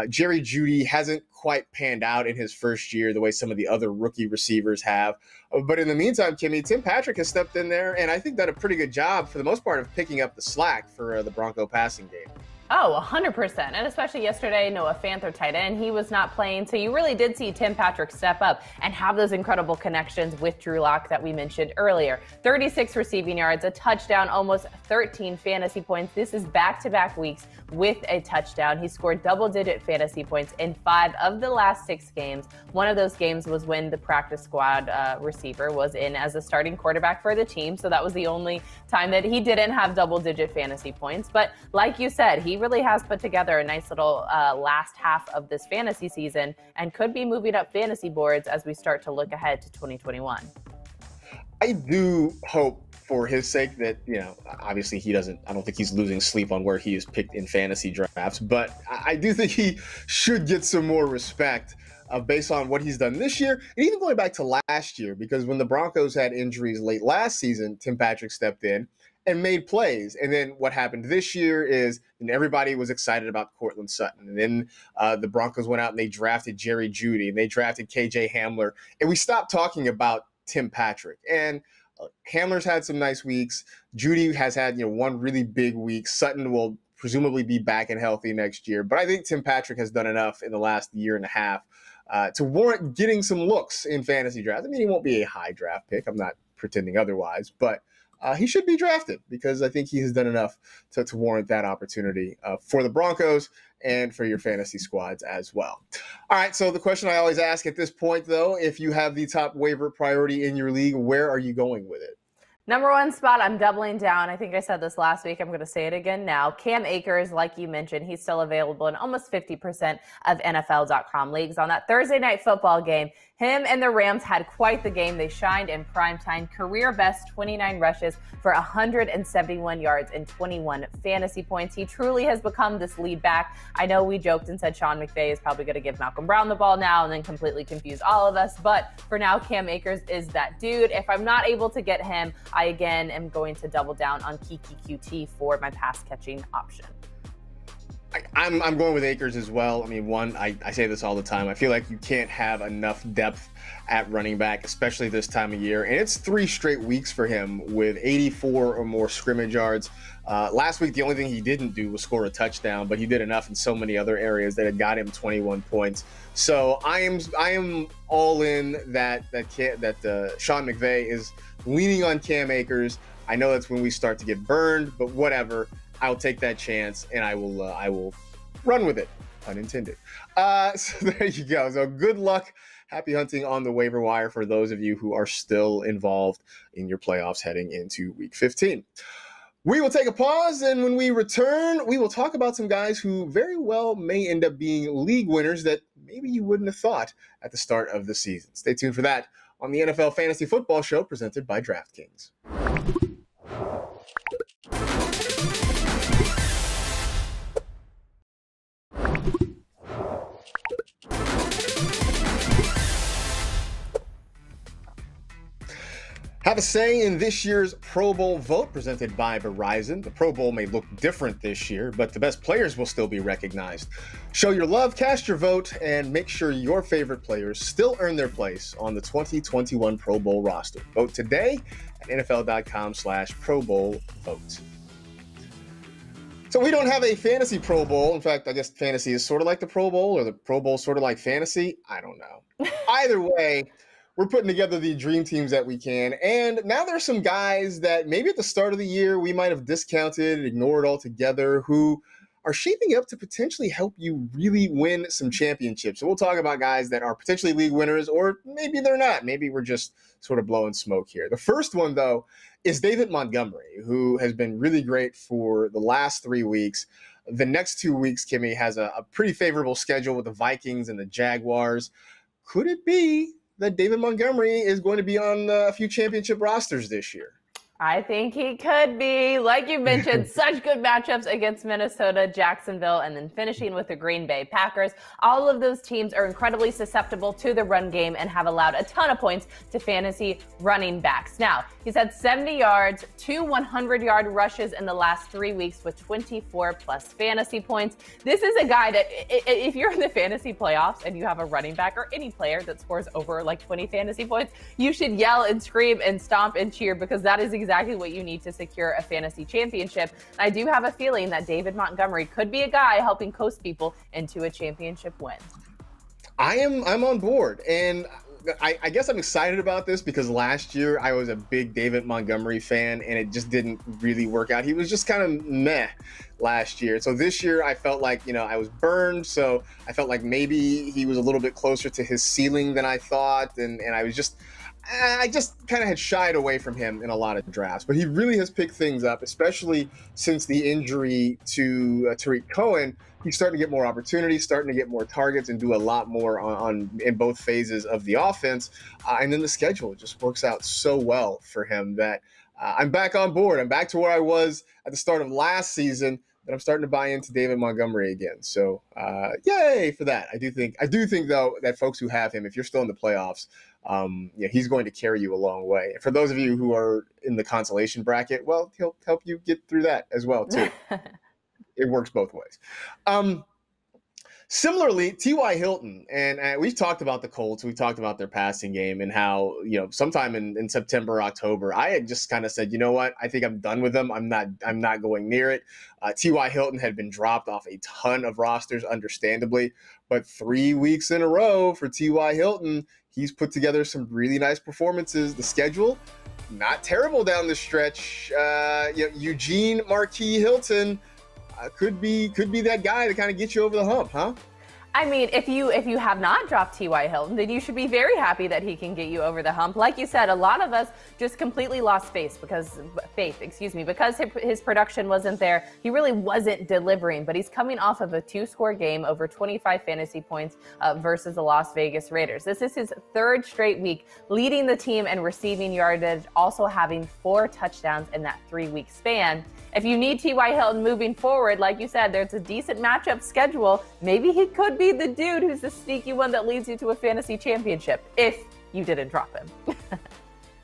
Jerry Jeudy hasn't quite panned out in his first year the way some of the other rookie receivers have. But in the meantime, Kimmi, Tim Patrick has stepped in there and I think done a pretty good job for the most part of picking up the slack for the Bronco passing game. Oh, 100%. And especially yesterday, Noah Fant, their tight end, he was not playing. So you really did see Tim Patrick step up and have those incredible connections with Drew Lock that we mentioned earlier. 36 receiving yards, a touchdown, almost 13 fantasy points. This is back-to-back weeks with a touchdown. He scored double-digit fantasy points in 5 of the last 6 games. One of those games was when the practice squad receiver was in as a starting quarterback for the team. So that was the only time that he didn't have double-digit fantasy points. But like you said, he really has put together a nice little last half of this fantasy season and could be moving up fantasy boards as we start to look ahead to 2021. I do hope for his sake that, obviously I don't think he's losing sleep on where he is picked in fantasy drafts, but I do think he should get some more respect based on what he's done this year, and even going back to last year, because when the Broncos had injuries late last season, Tim Patrick stepped in and made plays. And then what happened this year is, and everybody was excited about Courtland Sutton. And then the Broncos went out and they drafted Jerry Jeudy and they drafted KJ Hamler. And we stopped talking about Tim Patrick. And Hamler's had some nice weeks. Jeudy has had, one really big week. Sutton will presumably be back and healthy next year. But I think Tim Patrick has done enough in the last year and a half to warrant getting some looks in fantasy drafts. I mean, he won't be a high draft pick. I'm not pretending otherwise. But he should be drafted because I think he has done enough to warrant that opportunity for the Broncos and for your fantasy squads as well. All right, so the question I always ask at this point, though, if you have the top waiver priority in your league, where are you going with it? Number one spot, I'm doubling down. I think I said this last week. I'm going to say it again now. Cam Akers, like you mentioned, he's still available in almost 50% of NFL.com leagues. On that Thursday night football game, him and the Rams had quite the game. They shined in primetime. Career best 29 rushes for 171 yards and 21 fantasy points. He truly has become this lead back. I know we joked and said Sean McVay is probably going to give Malcolm Brown the ball now and then completely confuse all of us. But for now, Cam Akers is that dude. If I'm not able to get him, I again am going to double down on Kiki QT for my pass catching option. I'm going with Akers as well. I mean, I say this all the time. I feel like you can't have enough depth at running back, especially this time of year. And it's 3 straight weeks for him with 84 or more scrimmage yards. Last week, the only thing he didn't do was score a touchdown, but he did enough in so many other areas that it got him 21 points. So I am all in that Sean McVay is leaning on Cam Akers. I know that's when we start to get burned, but whatever. I'll take that chance and I will run with it, unintended. So there you go. So good luck. Happy hunting on the waiver wire for those of you who are still involved in your playoffs heading into week 15. We will take a pause, and when we return, we will talk about some guys who very well may end up being league winners that maybe you wouldn't have thought at the start of the season. Stay tuned for that on the NFL Fantasy Football Show presented by DraftKings. Have a say in this year's Pro Bowl vote presented by Verizon. The Pro Bowl may look different this year, but the best players will still be recognized. Show your love, cast your vote, and make sure your favorite players still earn their place on the 2021 Pro Bowl roster. Vote today at NFL.com/Pro Bowl vote. So we don't have a fantasy Pro Bowl. In fact, I guess fantasy is sort of like the Pro Bowl, or the Pro Bowl sort of like fantasy. I don't know. Either way, we're putting together the dream teams that we can. And now there's some guys that maybe at the start of the year we might have discounted, ignored altogether, who are shaping up to potentially help you really win some championships. So we'll talk about guys that are potentially league winners, or maybe they're not. Maybe we're just sort of blowing smoke here. The first one, though, is David Montgomery, who has been really great for the last 3 weeks. The next 2 weeks, Kimmi, has a pretty favorable schedule with the Vikings and the Jaguars. Could it be that David Montgomery is going to be on a few championship rosters this year? I think he could be. Like you mentioned, such good matchups against Minnesota, Jacksonville, and then finishing with the Green Bay Packers. All of those teams are incredibly susceptible to the run game and have allowed a ton of points to fantasy running backs. Now, he's had 70 yards, 2 100-yard rushes in the last 3 weeks with 24-plus fantasy points. This is a guy that, if you're in the fantasy playoffs and you have a running back or any player that scores over like 20 fantasy points, you should yell and scream and stomp and cheer, because that is exactly what you need to secure a fantasy championship. I do have a feeling that David Montgomery could be a guy helping coast people into a championship win. I'm on board, and I guess I'm excited about this because last year I was a big David Montgomery fan and it just didn't really work out. He was just kind of meh last year. So this year I felt like, I was burned. So I felt like maybe he was a little bit closer to his ceiling than I thought. And I just kind of had shied away from him in a lot of drafts, but he really has picked things up, especially since the injury to Tariq Cohen. He's starting to get more opportunities, starting to get more targets, and do a lot more in both phases of the offense. And then the schedule just works out so well for him that I'm back on board. I'm back to where I was at the start of last season, that I'm starting to buy into David Montgomery again. So yay for that. I do think though that folks who have him, if you're still in the playoffs, he's going to carry you a long way. And for those of you who are in the consolation bracket, well, he'll help you get through that as well too. It works both ways. Similarly, T.Y. Hilton, and we've talked about the Colts. We've talked about their passing game and how, sometime in September, October, I had just kind of said, you know what? I think I'm done with them. I'm not going near it. T.Y. Hilton had been dropped off a ton of rosters, understandably, but 3 weeks in a row for T.Y. Hilton, he's put together some really nice performances. The schedule, not terrible down the stretch. Eugene Marquis Hilton, could be that guy to kind of get you over the hump, huh? I mean, if you have not dropped T.Y. Hilton, then you should be very happy that he can get you over the hump. Like you said, a lot of us just completely lost faith because his production wasn't there. He really wasn't delivering, but he's coming off of a 2-score game over 25 fantasy points versus the Las Vegas Raiders. This is his 3rd straight week leading the team in receiving yardage, also having 4 touchdowns in that 3-week span. If you need T.Y. Hilton moving forward, like you said, there's a decent matchup schedule. Maybe he could be the dude who's the sneaky one that leads you to a fantasy championship if you didn't drop him.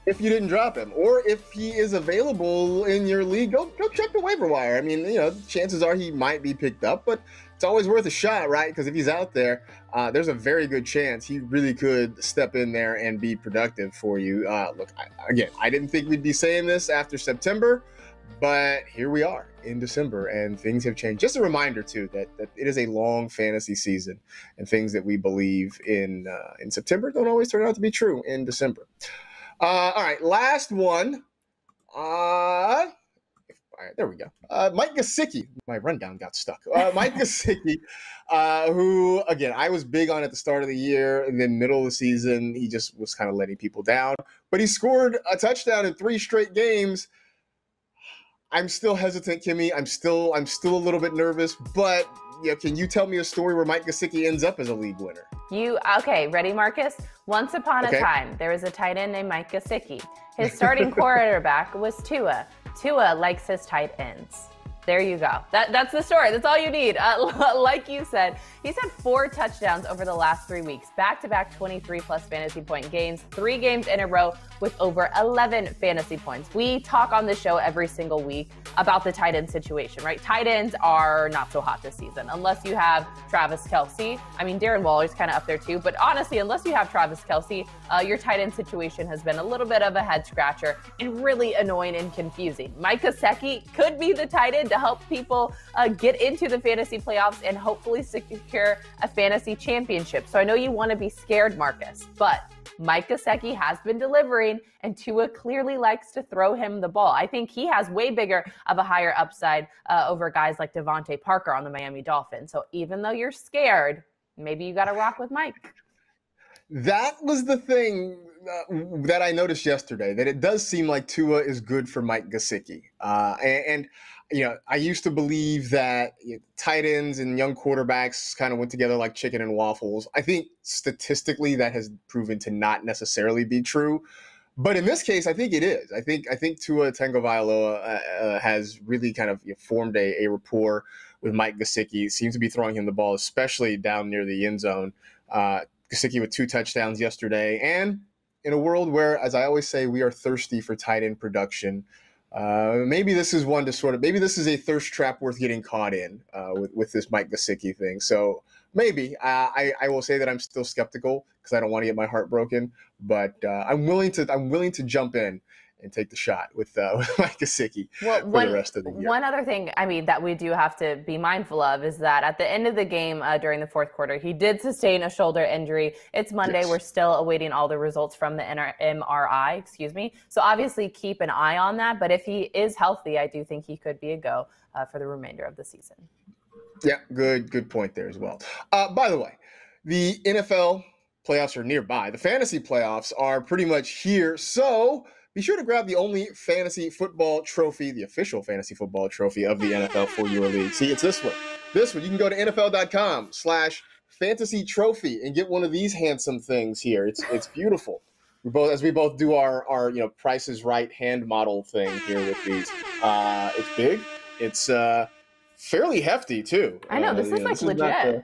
If you didn't drop him, or if he is available in your league, go check the waiver wire. I mean, chances are he might be picked up, but it's always worth a shot, right? Because if he's out there, there's a very good chance he really could step in there and be productive for you. Look, I didn't think we'd be saying this after September, but here we are in December, and things have changed. Just a reminder, too, that it is a long fantasy season, and things that we believe in September don't always turn out to be true in December. All right, last one. All right, there we go. Mike Gesicki. My rundown got stuck. Mike Gesicki, who, again, I was big on at the start of the year, and then middle of the season, he just was kind of letting people down. But he scored a touchdown in 3 straight games. I'm still hesitant, Kimmi. I'm still a little bit nervous, but can you tell me a story where Mike Gesicki ends up as a league winner? Okay, ready, Marcus? Once upon a time, there was a tight end named Mike Gesicki. His starting quarterback was Tua. Tua likes his tight ends. There you go. That's the story. That's all you need. Like you said, he's had 4 touchdowns over the last 3 weeks, back-to-back 23-plus fantasy point games, 3 games in a row with over 11 fantasy points. We talk on the show every single week about the tight end situation, right? Tight ends are not so hot this season, unless you have Travis Kelce. I mean, Darren Waller's kind of up there too, but honestly, unless you have Travis Kelce, your tight end situation has been a little bit of a head scratcher and really annoying and confusing. Mike Gesicki could be the tight end to help people get into the fantasy playoffs and hopefully secure a fantasy championship. So I know you want to be scared, Marcus, but Mike Gesicki has been delivering, and Tua clearly likes to throw him the ball. I think he has way bigger of a higher upside over guys like Devontae Parker on the Miami Dolphins. So even though you're scared, maybe you got to rock with Mike. That was the thing that I noticed yesterday, that it does seem like Tua is good for Mike Gesicki. And I used to believe that tight ends and young quarterbacks kind of went together like chicken and waffles. I think statistically that has proven to not necessarily be true. But in this case, I think it is. I think Tua Tagovailoa has really kind of formed a rapport with Mike Gesicki. Seems to be throwing him the ball, especially down near the end zone. Gesicki with 2 touchdowns yesterday. And in a world where, as I always say, we are thirsty for tight end production, maybe this is one to maybe this is a thirst trap worth getting caught in with this Mike Gesicki thing. So maybe I will say that I'm still skeptical because I don't want to get my heart broken, but I'm willing to jump in and take the shot with Mike Gesicki for the rest of the year. One other thing, that we do have to be mindful of is that at the end of the game during the 4th quarter, he did sustain a shoulder injury. It's Monday. Yes. We're still awaiting all the results from the MRI, So obviously keep an eye on that. But if he is healthy, I do think he could be a go for the remainder of the season. Yeah, good point there as well. By the way, the NFL playoffs are nearby. The fantasy playoffs are pretty much here. So be sure to grab the only fantasy football trophy, the official fantasy football trophy of the NFL for your league. See, it's this one. This one, you can go to NFL.com/fantasy trophy and get one of these handsome things here. It's beautiful. We both do our Price is Right hand model thing here with these. It's big. It's fairly hefty too. I know this is legit.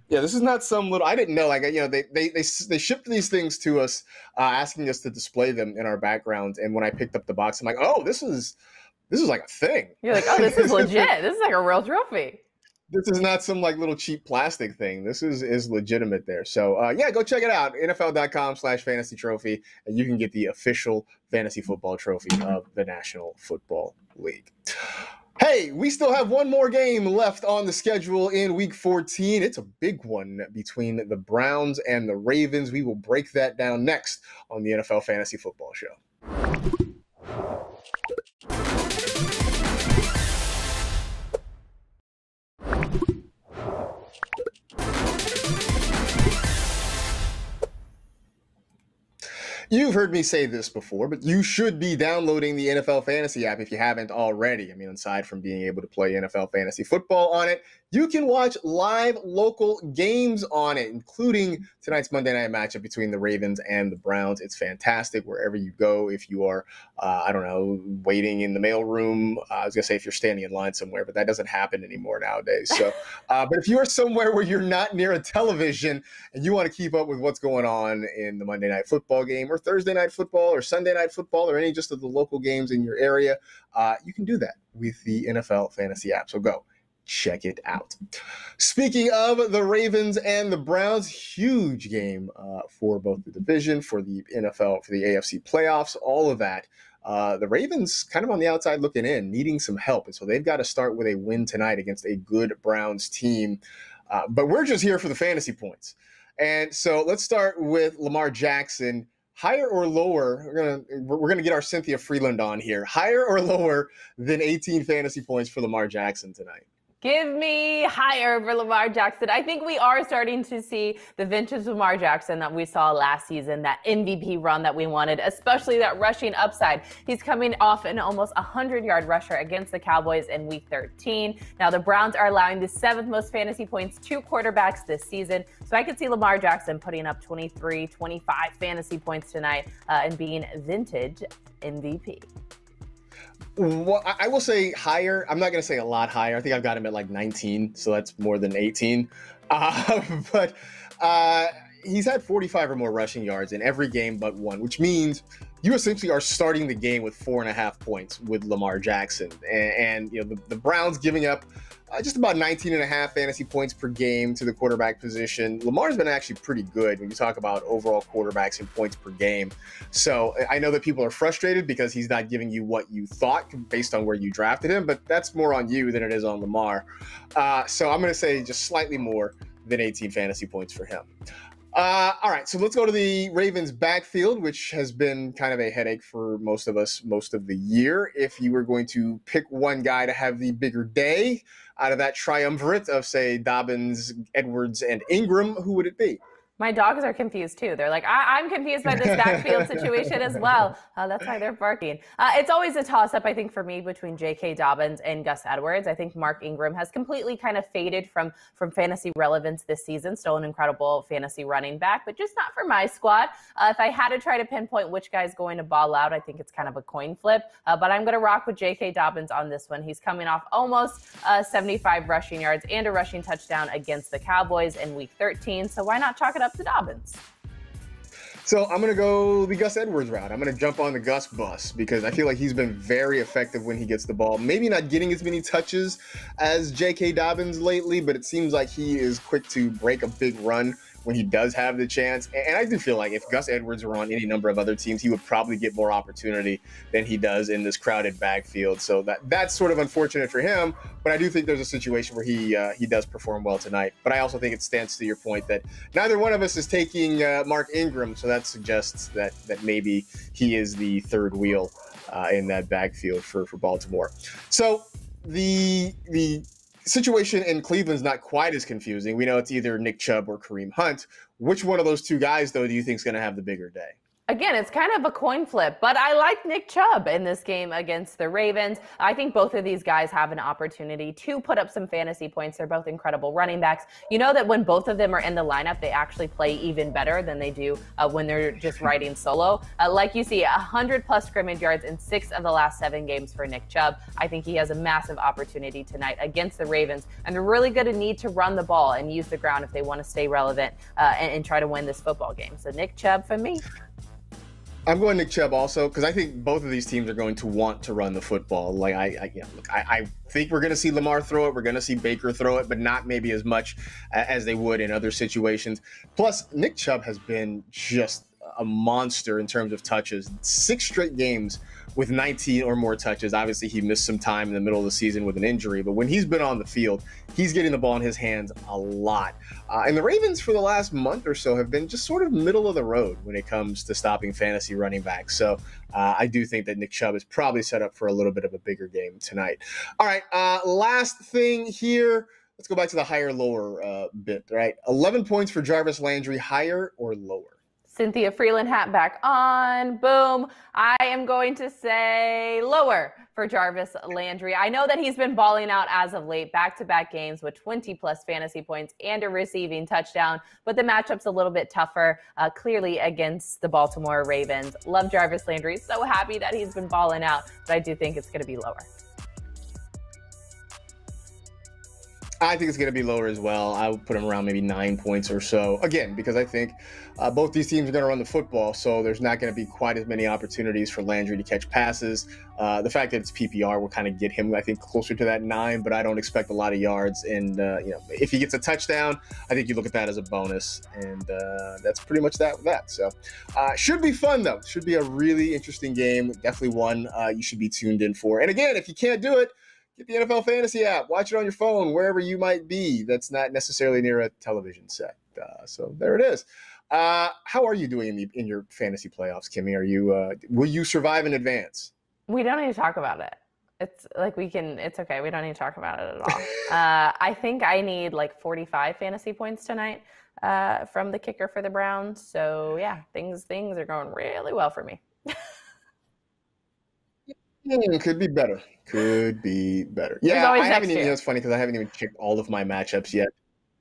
This is not some little. I didn't know. They shipped these things to us, asking us to display them in our background. And when I picked up the box, I'm like, oh, this is like a thing. You're like, oh, this is legit. This is like a real trophy. This is not some like little cheap plastic thing. This is legitimate there. So yeah, go check it out. NFL.com/fantasy trophy, and you can get the official fantasy football trophy of the National Football League. Hey, we still have one more game left on the schedule in Week 14. It's a big one between the Browns and the Ravens. We will break that down next on the NFL Fantasy Football Show. You've heard me say this before, but you should be downloading the NFL Fantasy app if you haven't already. I mean, aside from being able to play NFL Fantasy Football on it, you can watch live local games on it, including tonight's Monday night matchup between the Ravens and the Browns. It's fantastic wherever you go. If you are, waiting in the mailroom, I was going to say if you're standing in line somewhere, but that doesn't happen anymore nowadays. So, but if you are somewhere where you're not near a television and you want to keep up with what's going on in the Monday night football game or Thursday night football or Sunday night football or any just of the local games in your area, you can do that with the NFL Fantasy app. So go check it out. Speaking of the Ravens and the Browns, huge game for both the division, for the NFL, for the AFC playoffs, all of that. The Ravens kind of on the outside looking in, needing some help. And so they've got to start with a win tonight against a good Browns team. But we're just here for the fantasy points. And so let's start with Lamar Jackson. Higher or lower? We're gonna get our Cynthia Freeland on here. Higher or lower than 18 fantasy points for Lamar Jackson tonight? Give me higher for Lamar Jackson. I think we are starting to see the vintage Lamar Jackson that we saw last season, that MVP run that we wanted, especially that rushing upside. He's coming off an almost 100-yard rusher against the Cowboys in Week 13. Now, the Browns are allowing the 7th most fantasy points to quarterbacks this season. So I could see Lamar Jackson putting up 23, 25 fantasy points tonight and being vintage MVP. Well, I will say higher. I'm not going to say a lot higher. I think I've got him at like 19, so that's more than 18. But he's had 45 or more rushing yards in every game but one, which means you essentially are starting the game with 4.5 points with Lamar Jackson. And you know, the Browns giving up just about 19.5 fantasy points per game to the quarterback position. Lamar's been actually pretty good when you talk about overall quarterbacks and points per game. So I know that people are frustrated because he's not giving you what you thought based on where you drafted him, but that's more on you than it is on Lamar. So I'm going to say just slightly more than 18 fantasy points for him. All right, so let's go to the Ravens backfield, which has been kind of a headache for most of us most of the year. If you were going to pick one guy to have the bigger day out of that triumvirate of, say, Dobbins, Edwards, and Ingram, who would it be? My dogs are confused too. They're like, I'm confused by this backfield situation as well. That's why they're barking. It's always a toss-up, I think, for me between J.K. Dobbins and Gus Edwards. I think Mark Ingram has completely kind of faded from fantasy relevance this season. Still an incredible fantasy running back, but just not for my squad. If I had to try to pinpoint which guy's going to ball out, I think it's kind of a coin flip. But I'm going to rock with J.K. Dobbins on this one. He's coming off almost 75 rushing yards and a rushing touchdown against the Cowboys in Week 13. So why not chalk it up to Dobbins? So I'm going to go the Gus Edwards route. I'm going to jump on the Gus bus because I feel like he's been very effective when he gets the ball. Maybe not getting as many touches as J.K. Dobbins lately, but it seems like he is quick to break a big run when he does have the chance. And I do feel like if Gus Edwards were on any number of other teams, he would probably get more opportunity than he does in this crowded backfield. So that's sort of unfortunate for him, but I do think there's a situation where he does perform well tonight. But I also think it stands to your point that neither one of us is taking Mark Ingram, so that suggests that maybe he is the third wheel in that backfield for Baltimore. So the situation in Cleveland's not quite as confusing. We know it's either Nick Chubb or Kareem Hunt. Which one of those two guys, though, do you think is going to have the bigger day? Again, it's kind of a coin flip, but I like Nick Chubb in this game against the Ravens. I think both of these guys have an opportunity to put up some fantasy points. They're both incredible running backs. You know that when both of them are in the lineup, they actually play even better than they do when they're just riding solo. Like you see, 100-plus scrimmage yards in 6 of the last 7 games for Nick Chubb. I think he has a massive opportunity tonight against the Ravens, and they're really going to need to run the ball and use the ground if they want to stay relevant and try to win this football game. So Nick Chubb for me. I'm going Nick Chubb also because I think both of these teams are going to want to run the football. Like I think we're going to see Lamar throw it. We're going to see Baker throw it, but not maybe as much as they would in other situations. Plus, Nick Chubb has been just a monster in terms of touches. 6 straight games with 19 or more touches. Obviously, he missed some time in the middle of the season with an injury, but when he's been on the field, he's getting the ball in his hands a lot. And the Ravens for the last month or so have been just sort of middle of the road when it comes to stopping fantasy running backs. So I do think that Nick Chubb is probably set up for a little bit of a bigger game tonight. All right, last thing here. Let's go back to the higher-lower bit, right? 11 points for Jarvis Landry, higher or lower? Cynthia Freeland hat back on. Boom. I am going to say lower for Jarvis Landry. I know that he's been balling out as of late, back-to-back games with 20-plus fantasy points and a receiving touchdown, but the matchup's a little bit tougher, clearly against the Baltimore Ravens. Love Jarvis Landry. So happy that he's been balling out, but I do think it's going to be lower. I think it's going to be lower as well. I would put him around maybe 9 points or so. Again, because I think both these teams are going to run the football, so there's not going to be quite as many opportunities for Landry to catch passes. The fact that it's PPR will kind of get him, I think, closer to that 9, but I don't expect a lot of yards. And, if he gets a touchdown, I think you look at that as a bonus. And that's pretty much that. So should be fun, though. Should be a really interesting game. Definitely one you should be tuned in for. And again, if you can't do it, get the NFL Fantasy app. Watch it on your phone, wherever you might be. That's not necessarily near a television set. So there it is. How are you doing in your fantasy playoffs, Kimmi? Are you? Will you survive in advance? We don't need to talk about it. It's like it's okay. We don't need to talk about it at all. I think I need like 45 fantasy points tonight from the kicker for the Browns. So yeah, things are going really well for me. Could be better. Yeah, I haven't even. It's funny because I haven't even checked all of my matchups yet.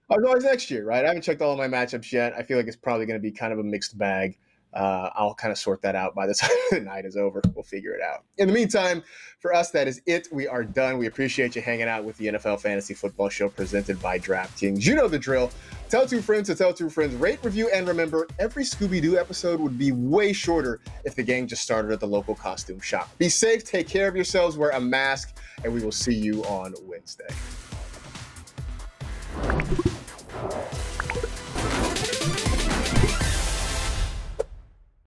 Oh, it's always next year, right? I haven't checked all of my matchups yet. I feel like it's probably going to be kind of a mixed bag. I'll kind of sort that out by the time the night is over. We'll figure it out. In the meantime, for us, that is it. We are done. We appreciate you hanging out with the NFL Fantasy Football Show presented by DraftKings. You know the drill. Tell 2 friends to tell 2 friends. Rate, review, and remember, every Scooby-Doo episode would be way shorter if the gang just started at the local costume shop. Be safe, take care of yourselves, wear a mask, and we will see you on Wednesday.